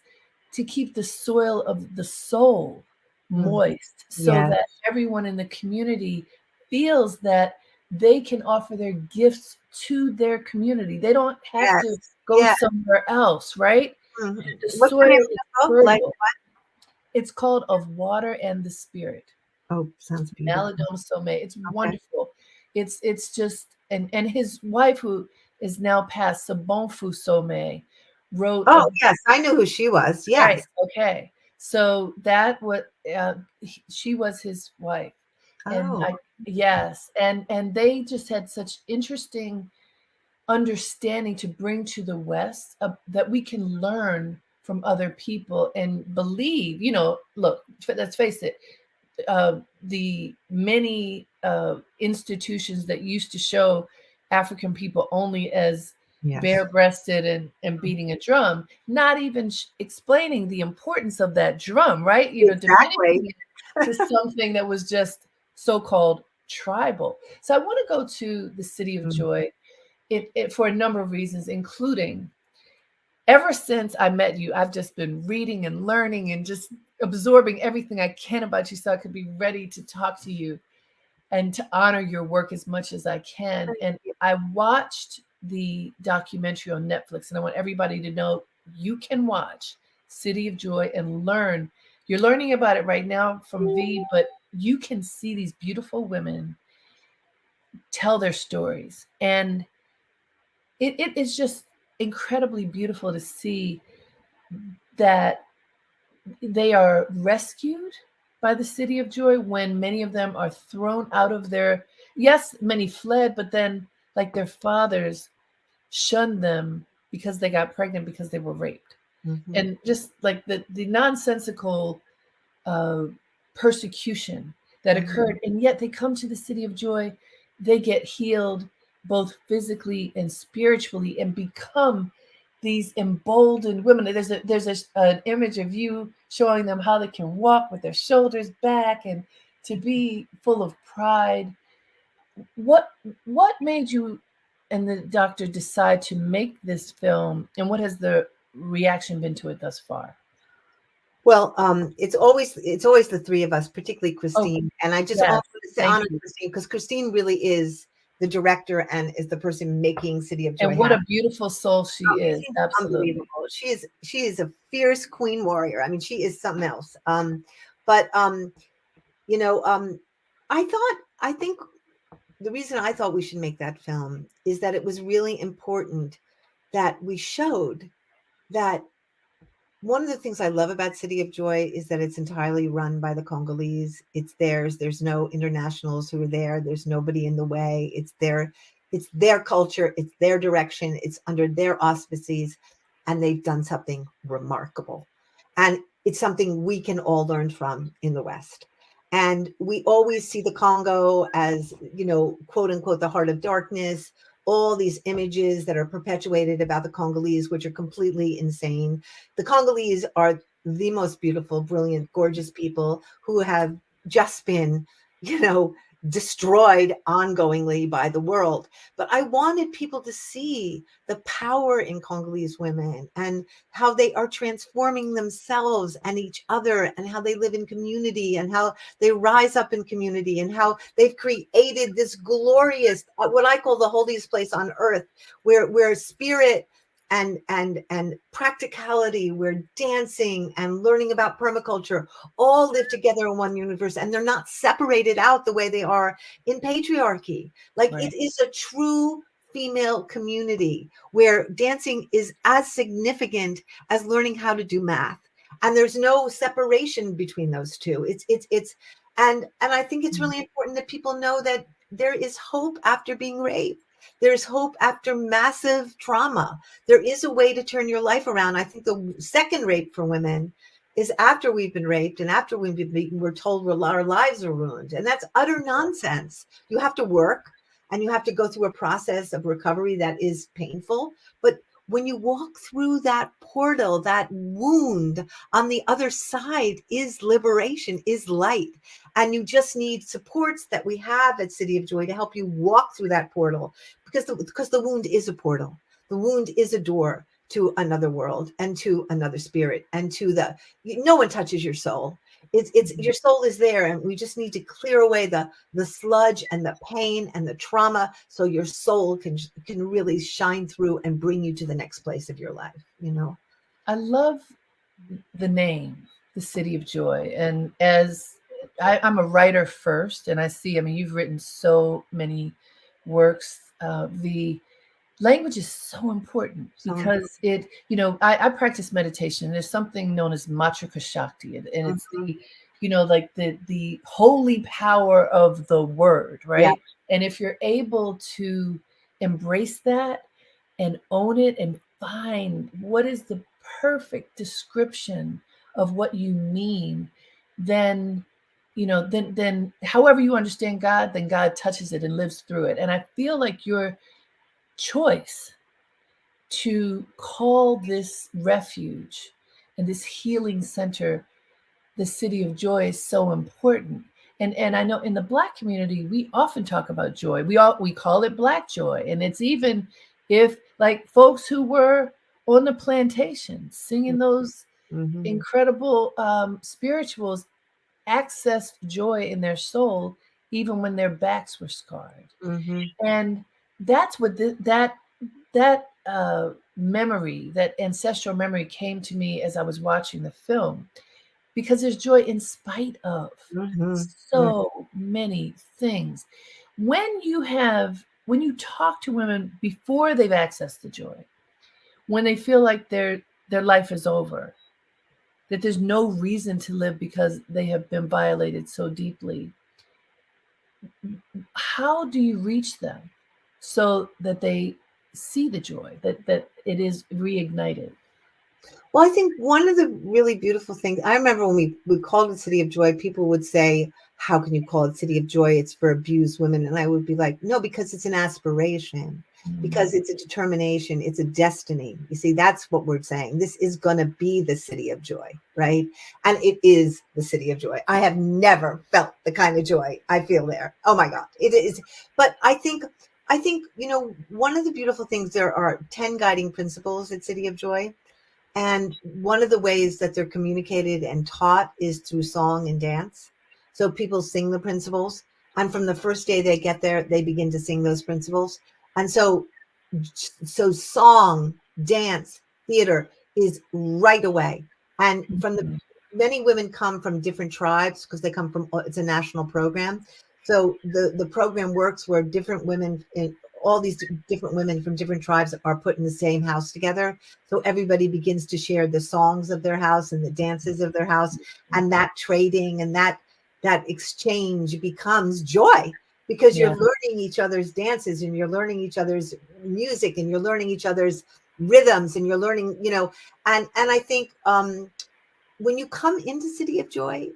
to keep the soil of the soul Mm. moist so Yes. that everyone in the community feels that they can offer their gifts to their community. They don't have Yes. to go Yeah. somewhere else, right? Mhm. The What's the name soil of is the book? Like, fertile. It's called Of Water and the Spirit. oh, sounds beautiful. Malidome Some. It's Okay. wonderful. It's just, and his wife, who is now passed, Sabonfu Some, wrote a, Oh, yes, I knew who she was. right, Yes. okay. So that what she was his wife. And Oh, I, yes, and they just had such interesting understanding to bring to the West, that we can learn from other people and believe. You know, look, let's face it, uh, the many institutions that used to show African people only as Yes. bare-breasted and beating a drum, not even explaining the importance of that drum, right? Exactly. Diminishing it to something that was just so-called tribal. So I want to go to the City of Mhm. Joy for a number of reasons, including ever since I met you, I've just been reading and learning and just absorbing everything I can about you so I could be ready to talk to you and to honor your work as much as I can. And I watched the documentary on Netflix, and I want everybody to know you can watch City of Joy and learn. You're learning about it right now from V, but you can see these beautiful women tell their stories. And it is just incredibly beautiful to see that they are rescued by the City of Joy when many of them are thrown out of their, yes, many fled, but then like their fathers shunned them because they got pregnant because they were raped. Mhm. And just like the nonsensical uh, persecution that Mhm. occurred. And yet they come to the City of Joy, they get healed both physically and spiritually and become these emboldened women. An image of you showing them how they can walk with their shoulders back and to be full of pride. What what made you and the doctor decide to make this film, and what has the reaction been to it thus far? Well, it's always the three of us, particularly Oh, Christine. And I just yes. want to say Thank honor you. Christine because Christine really is the director and is the person making City of Joy And what happen. a beautiful soul she Oh, is. she's Absolutely. unbelievable. She is a fierce queen warrior. I mean, she is something else. But you know, I think the reason I thought we should make that film is that it was really important that we showed that one of the things I love about City of Joy is that it's entirely run by the Congolese. It's theirs. There's no internationals who are there. There's nobody in the way. It's their culture, it's their direction, it's under their auspices, and they've done something remarkable. And it's something we can all learn from in the West. And we always see the Congo as, quote unquote, the heart of darkness, all these images that are perpetuated about the Congolese, which are completely insane. The Congolese are the most beautiful, brilliant, gorgeous people who have just been, you know, destroyed ongoingly by the world. But I wanted people to see the power in Congolese women and how they are transforming themselves and each other and how they live in community and how they rise up in community and how they've created this glorious, what I call the holiest place on earth, where spirit and practicality, where dancing and learning about permaculture all live together in one universe, and they're not separated out the way they are in patriarchy. Like, Right. it is a true female community where dancing is as significant as learning how to do math, and there's no separation between those two. And I think it's really important that people know that there is hope after being raped. There's hope after massive trauma. There is a way to turn your life around. I think the second rape for women is after we've been raped and after we've been beaten, we're told our lives are ruined. And that's utter nonsense. You have to work and you have to go through a process of recovery that is painful. But when you walk through that portal, that wound on the other side is liberation, is light. And you just need supports that we have at City of Joy to help you walk through that portal, because the wound is a portal. The wound is a door to another world and to another spirit and to no one touches your soul. It's your soul is there, and we just need to clear away the sludge and the pain and the trauma so your soul can really shine through and bring you to the next place of your life. I love the name, the City of Joy. And as I'm a writer first, and I mean, you've written so many works. The language is so important So because I practice meditation. There's something known as matrika shakti, and it's mhm. like the holy power of the word, Yeah. right? And if you're able to embrace that and own it and find what is the perfect description of what you mean, then then however you understand God, then God touches it and lives through it. And I feel like you're choice to call this refuge and this healing center the city of joy is so important. And I know in the Black community we often talk about joy. We call it Black joy, and it's even if like folks who were on the plantation singing those Mm-hmm. incredible spirituals accessed joy in their soul even when their backs were scarred. Mm-hmm. And that's what that memory, that ancestral memory, came to me as I was watching the film, because there's joy in spite of Mm-hmm. so many things. When you talk to women before they've accessed the joy, when they feel like their life is over, that there's no reason to live because they have been violated so deeply, how do you reach them so that they see the joy, that it is reignited? Well, I think one of the really beautiful things, I remember when we called it City of Joy, people would say, how can you call it City of Joy? It's for abused women. And I would be like, no, because it's an aspiration, Mm. because it's a determination, it's a destiny. You see, that's what we're saying. This is going to be the City of Joy, right? And it is the City of Joy. I have never felt the kind of joy I feel there. Oh my God, it is. But I think, one of the beautiful things, there are 10 guiding principles at City of Joy. And one of the ways that they're communicated and taught is through song and dance. So people sing the principles. And from the first day they get there, they begin to sing those principles. And so song, dance, theater is right away. And from the Mhm. many women come from different tribes because they come from, it's a national program. So the program works where different women in all these different women from different tribes are put in the same house together. So everybody begins to share the songs of their house and the dances of their house, and that trading and that exchange becomes joy because you're Yeah. learning each other's dances and you're learning each other's music and you're learning each other's rhythms and you're learning, and I think when you come into City of Joy,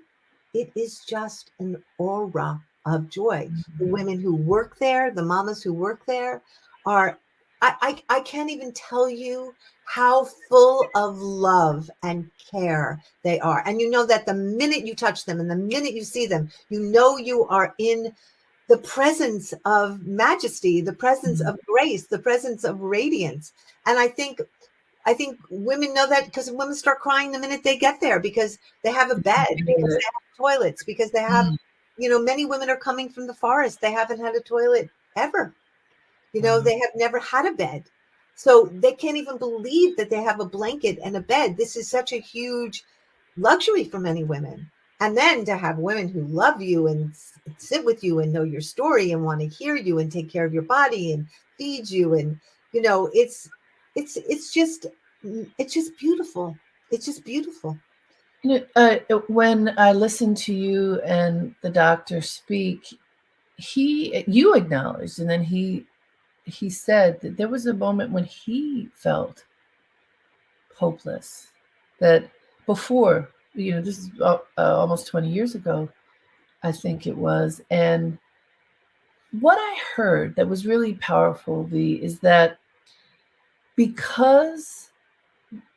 it is just an aura of joy. The women who work there, the mamas who work there are, I can't even tell you how full of love and care they are. And you know that the minute you touch them and the minute you see them, you know you are in the presence of majesty, the presence Mhm. of grace, the presence of radiance. And I think women know that because women start crying the minute they get there because they have a bed, I because get it. they have toilets, because they have, Mm. many women are coming from the forest. They haven't had a toilet ever. Wow. They have never had a bed. So they can't even believe that they have a blanket and a bed. This is such a huge luxury for many women. And then to have women who love you and sit with you and know your story and want to hear you and take care of your body and feed you, and it's just it's just beautiful. It's just beautiful. When I listen to you and the doctor speak, you acknowledged, and then he said that there was a moment when he felt hopeless. That before, this is almost 20 years ago, I think it was. And what I heard that was really powerful, V, is that because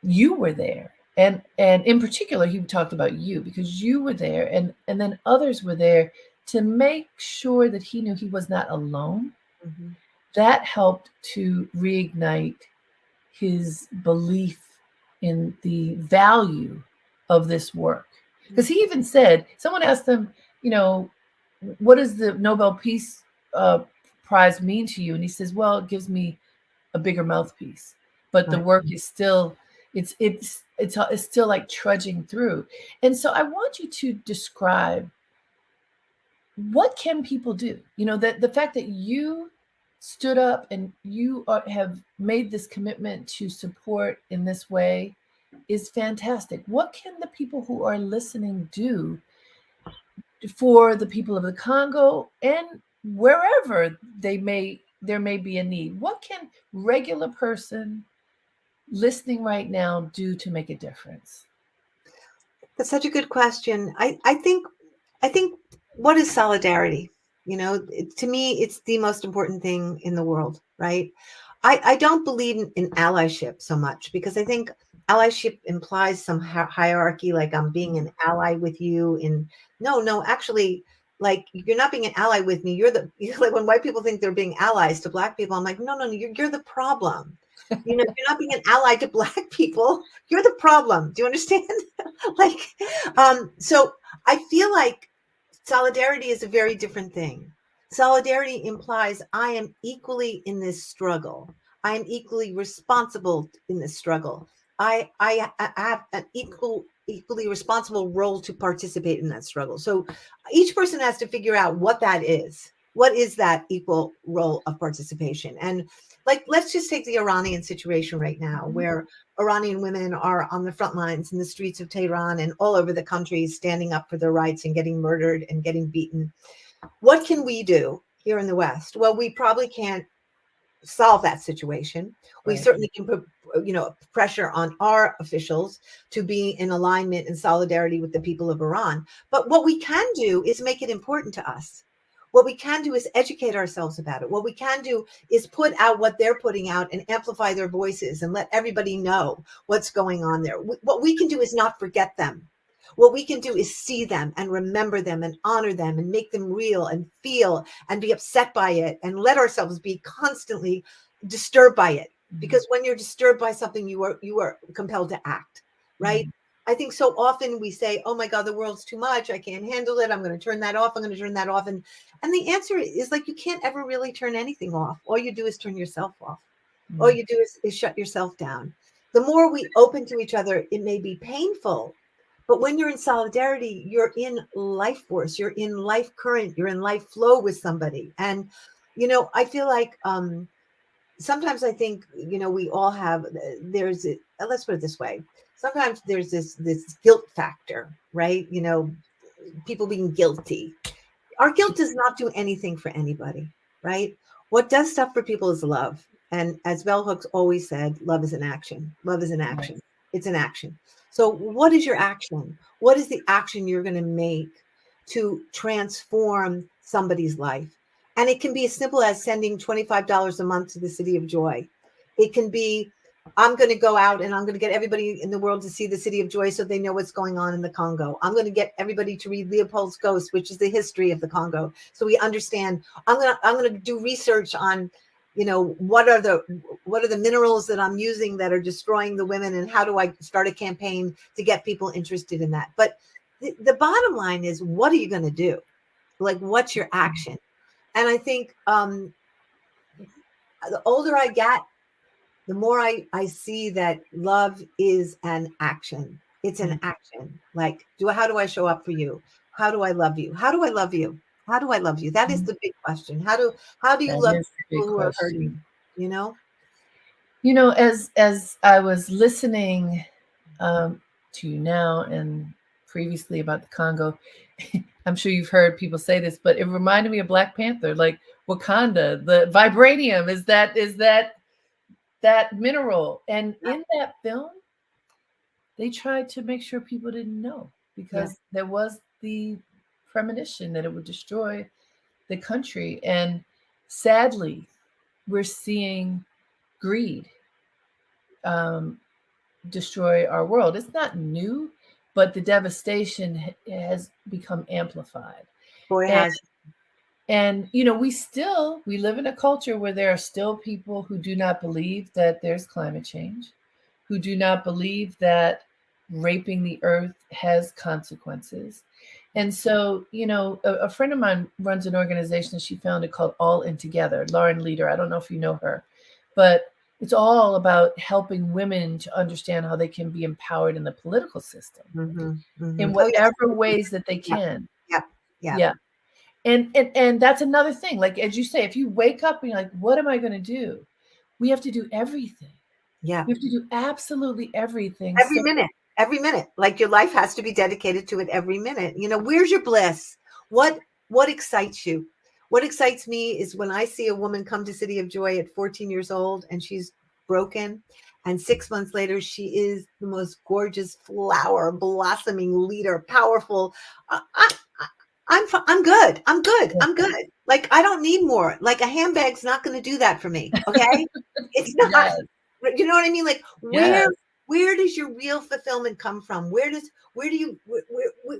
you were there, and in particular he talked about you because you were there, and then others were there to make sure that he knew he was not alone. Mhm. That helped to reignite his belief in the value of this work, because he even said, someone asked him, you know what does the Nobel Peace uh, Prize mean to you, and he says, well, it gives me a bigger mouthpiece, but the Right. work is still, it's still like trudging through. And so I want you to describe, what can people do, that the fact that you stood up and have made this commitment to support in this way is fantastic. What can the people who are listening do for the people of the Congo and wherever there may be a need? What can regular person listening right now do to make a difference? That's such a good question. I think what is solidarity? To me, it's the most important thing in the world, right? I don't believe in allyship so much, because I think allyship implies some hierarchy, like I'm being an ally with you. In no, actually, like, you're not being an ally with me. You're like, when white people think they're being allies to black people, I'm like, no, you're the problem. You're not being an ally to black people. You're the problem. Do you understand? Like, so I feel like solidarity is a very different thing. Solidarity implies I am equally in this struggle. I am equally responsible in this struggle. I have an equally responsible role to participate in that struggle. So each person has to figure out what that is. What is that equal role of participation? And, like, let's just take the Iranian situation right now, where Iranian women are on the front lines in the streets of Tehran and all over the country, standing up for their rights and getting murdered and getting beaten. What can we do here in the West? Well, we probably can't solve that situation. We Right. certainly can put, pressure on our officials to be in alignment and solidarity with the people of Iran. But what we can do is make it important to us. What we can do is educate ourselves about it. What we can do is put out what they're putting out and amplify their voices and let everybody know what's going on there. What we can do is not forget them. What we can do is see them and remember them and honor them and make them real and feel and be upset by it, and let ourselves be constantly disturbed by it. Because when you're disturbed by something, you are compelled to act, right? I think so often we say, oh my God, the world's too much. I can't handle it. I'm going to turn that off. I'm going to turn that off. And the answer is, like, you can't ever really turn anything off. All you do is turn yourself off. All you do is shut yourself down. The more we open to each other, it may be painful, but when you're in solidarity, you're in life force, you're in life current, you're in life flow with somebody. And, I feel like sometimes I think, we all have, let's put it this way. Sometimes there's this guilt factor, right? People being guilty. Our guilt does not do anything for anybody, right? What does stuff for people is love. And as Bell Hooks always said, love is an action. Love is an action. It's an action. So what is your action? What is the action you're going to make to transform somebody's life? And it can be as simple as sending $25 a month to the City of Joy. It can be, I'm going to go out and I'm going to get everybody in the world to see the City of Joy so they know what's going on in the Congo. I'm going to get everybody to read Leopold's Ghost, which is the history of the Congo, so we understand. I'm going to do research on, what are the minerals that I'm using that are destroying the women, and how do I start a campaign to get people interested in that? But the bottom line is, what are you going to do? Like, what's your action? And I think the older I get, the more I see that love is an action. It's an action. Like, how do I show up for you? How do I love you? How do I love you? How do I love you? That is the big question. How do you That love is the people big who are hurting? question. You know? As I was listening to you now and previously about the Congo, I'm sure you've heard people say this, but it reminded me of Black Panther, like Wakanda. The vibranium is that mineral, and in that film, they tried to make sure people didn't know, Yeah. because there was the premonition that it would destroy the country, and sadly, we're seeing greed um, destroy our world. It's not new, but the devastation has become amplified. Boy And has. we live in a culture where there are still people who do not believe that there's climate change, who do not believe that raping the earth has consequences. And so, a friend of mine runs an organization she founded called All In Together. Lauren Leader, I don't know if you know her, but it's all about helping women to understand how they can be empowered in the political system in Oh yes. whatever ways that they Yeah. can. Yeah. Yeah. Yeah. And that's another thing. Like, as you say, if you wake up and you're like, what am I going to do? We have to do everything. Yeah. We have to do absolutely everything. Every So minute. Every minute. Like, your life has to be dedicated to it every minute. Where's your bliss? What excites you? What excites me is when I see a woman come to City of Joy at 14 years old and she's broken, and 6 months later she is the most gorgeous flower, blossoming leader, powerful. I'm good. I'm good. I'm good. Like, I don't need more. Like, a handbag's not going to do that for me. Okay. It's not, Yes, you know what I mean? Like, yes. where does your real fulfillment come from? Where do you,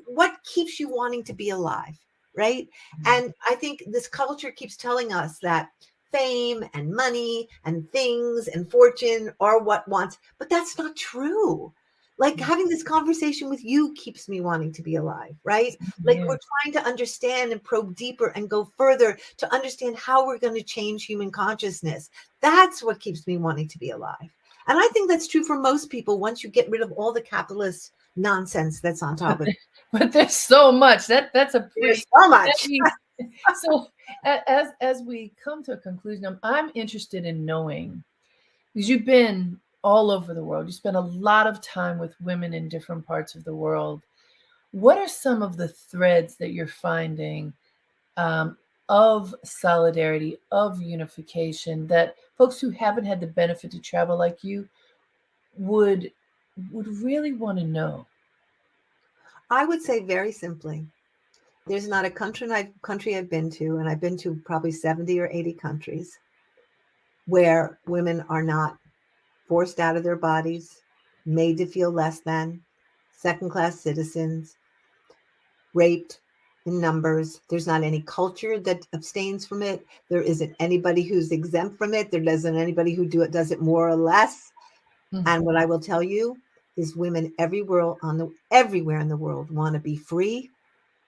what keeps you wanting to be alive? Right. And I think this culture keeps telling us that fame and money and things and fortune are what wants, but that's not true. Like, having this conversation with you keeps me wanting to be alive, right? Like, Yeah. we're trying to understand and probe deeper and go further to understand how we're going to change human consciousness. That's what keeps me wanting to be alive. And I think that's true for most people once you get rid of all the capitalist nonsense that's on top of it. But there's so much. That's a There's pretty so that much. means so as we come to a conclusion, I'm interested in knowing, because you've been all over the world. You spend a lot of time with women in different parts of the world. What are some of the threads that you're finding, um, of solidarity, of unification, that folks who haven't had the benefit to travel like you would would really want to know? I would say very simply, there's not a country I've been to, and I've been to probably 70 or 80 countries, where women are not forced out of their bodies, made to feel less than, second class citizens, raped in numbers. There's not any culture that abstains from it. There isn't anybody who's exempt from it. There isn't anybody who does it more or less. Mm. And what I will tell you is, women everywhere in the world want to be free,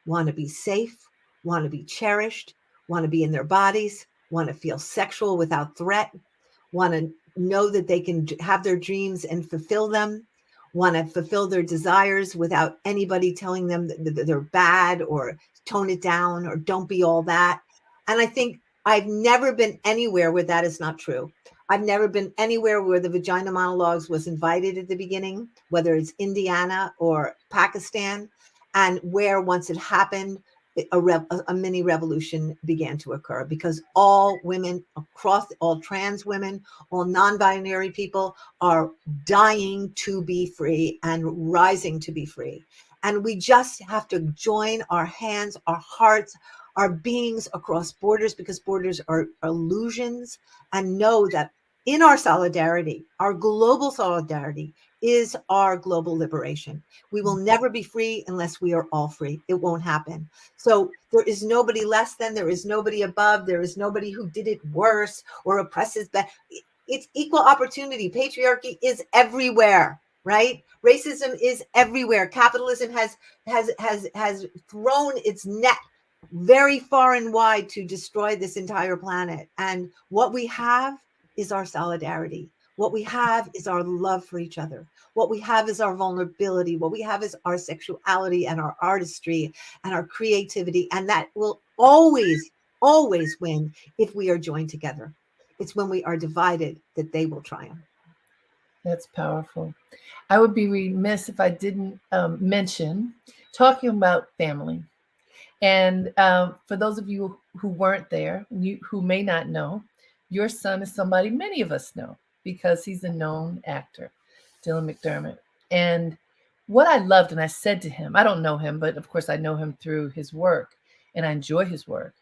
want to be safe, want to be cherished, want to be in their bodies, want to feel sexual without threat, want to know that they can have their dreams and fulfill them, want to fulfill their desires without anybody telling them that they're bad or tone it down or don't be all that. And I think I've never been anywhere where that is not true. I've never been anywhere where the Vagina Monologues was invited at the beginning, whether it's Indiana or Pakistan, and where once it happened, a mini revolution began to occur, because all women across, all trans women, all non-binary people are dying to be free and rising to be free. And we just have to join our hands, our hearts, our beings across borders, because borders are illusions, and know that in our solidarity, our global solidarity is our global liberation. We will never be free unless we are all free. It won't happen. So there is nobody less than, there is nobody above, there is nobody who did it worse or oppresses that. It's equal opportunity. Patriarchy is everywhere, right? Racism is everywhere. Capitalism has thrown its net very far and wide to destroy this entire planet. And what we have is our solidarity. What we have is our love for each other. What we have is our vulnerability. What we have is our sexuality and our artistry and our creativity. And that will always, always win if we are joined together. It's when we are divided that they will triumph. That's powerful. I would be remiss if I didn't mention talking about family. And for those of you who weren't there, who may not know, your son is somebody many of us know because he's a known actor, Dylan McDermott. And what I loved, and I said to him, I don't know him, but of course I know him through his work and I enjoy his work.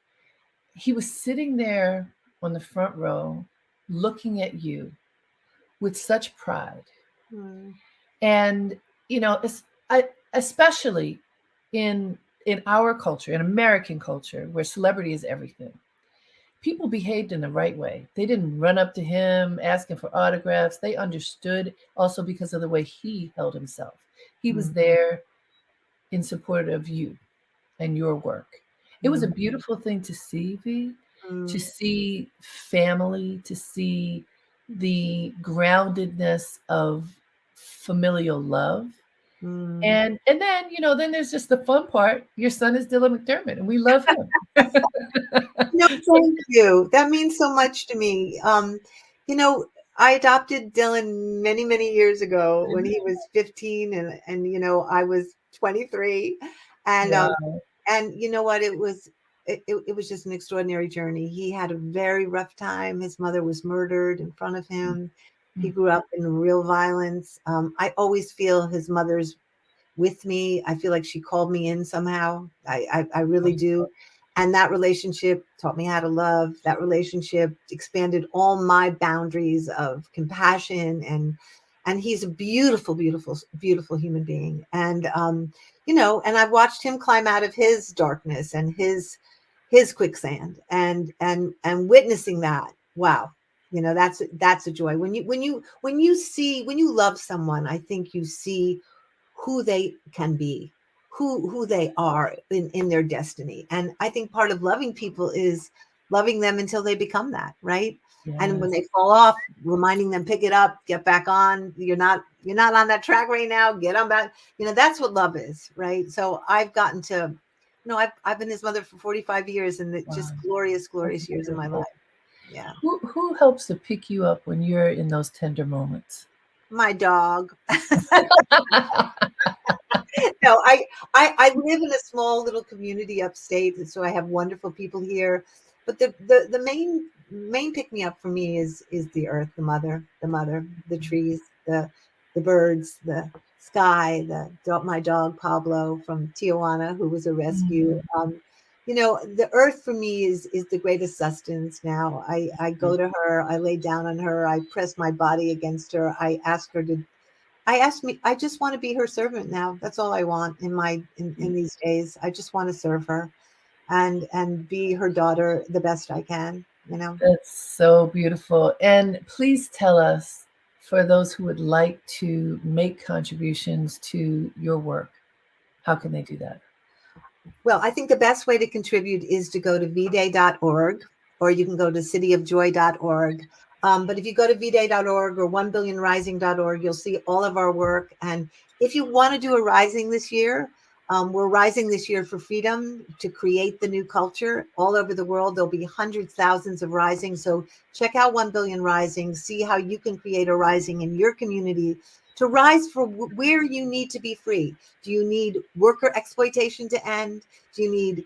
He was sitting there on the front row looking at you with such pride. Mm, And, you know, especially in our culture, in American culture, where celebrity is everything, people behaved in the right way. They didn't run up to him asking for autographs. They understood, also because of the way he held himself. He was mm, there in support of you and your work. It was a mm, beautiful thing to see, V, to mm, see family, to see the groundedness of familial love. mm. And then, then there's just the fun part. Your son is Dylan McDermott, and we love him. No, thank you. That means so much to me. You know, I adopted Dylan many, many years ago when he was 15, and I was 23. And Wow. and you know what? It was just an extraordinary journey. He had a very rough time. His mother was murdered in front of him. He grew up in real violence. I always feel his mother's with me. I feel like she called me in somehow. I really do. And that relationship taught me how to love. That relationship expanded all my boundaries of compassion, and he's a beautiful, beautiful, beautiful human being. And and I've watched him climb out of his darkness and his quicksand, and witnessing that. Wow. That's a joy. When you love someone, I think you see who they can be, who they are in their destiny. And I think part of loving people is loving them until they become that, right? And when Yes. they fall off, reminding them, pick it up, get back on. You're not on that track right now. Get on back. That's what love is, right? So I've gotten to, I've been his mother for 45 years, and it's Wow. just glorious, That's glorious years of my beautiful. life. Yeah. Who helps to pick you up when you're in those tender moments? My dog. No, I live in a small little community upstate, and so I have wonderful people here. But the main pick me up for me is the earth, the mother, the trees, the birds, the sky, my dog Pablo from Tijuana, who was a rescue. Mhm. The earth for me is the greatest sustenance now. I go to her, I lay down on her, I press my body against her, I just want to be her servant now. That's all I want in these days. I just want to serve her and be her daughter the best I can. That's so beautiful. And please tell us, for those who would like to make contributions to your work, how can they do that? Well, I think the best way to contribute is to go to vday.org, or you can go to cityofjoy.org. But if you go to vday.org or 1billionrising.org, you'll see all of our work. And if you want to do a rising this year, we're rising this year for freedom to create the new culture all over the world. There'll be hundreds, thousands of risings. So check out 1 Billion Rising, see how you can create a rising in your community to rise for where you need to be free. Do you need worker exploitation to end? Do you need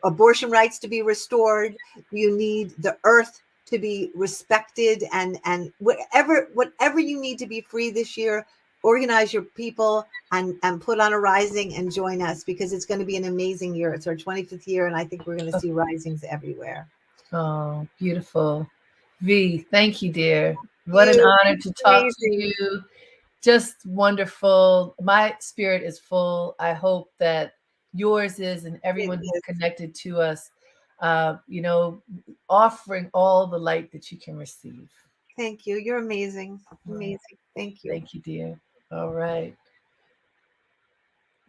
abortion rights to be restored? Do you need the earth to be respected? And whatever you need to be free this year, organize your people and put on a rising and join us, because it's going to be an amazing year. It's our 25th year, and I think we're going to see risings everywhere. Oh, beautiful. V, thank you, dear. What an You honor to talk to amazing. you. Just wonderful. My spirit is full. I hope that yours is, and It everyone who's is. connected to us, uh, you know, offering all the light that you can receive. Thank you. You're amazing. All right. Amazing. Thank you. Thank you, dear. All right.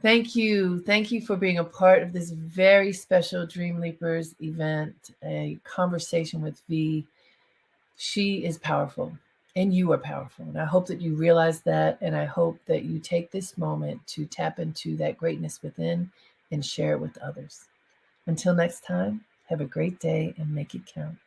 Thank you. Thank you for being a part of this very special Dreamleapers event, a conversation with V. She is powerful, and you are powerful. And I hope that you realize that. And I hope that you take this moment to tap into that greatness within and share it with others. Until next time, have a great day and make it count.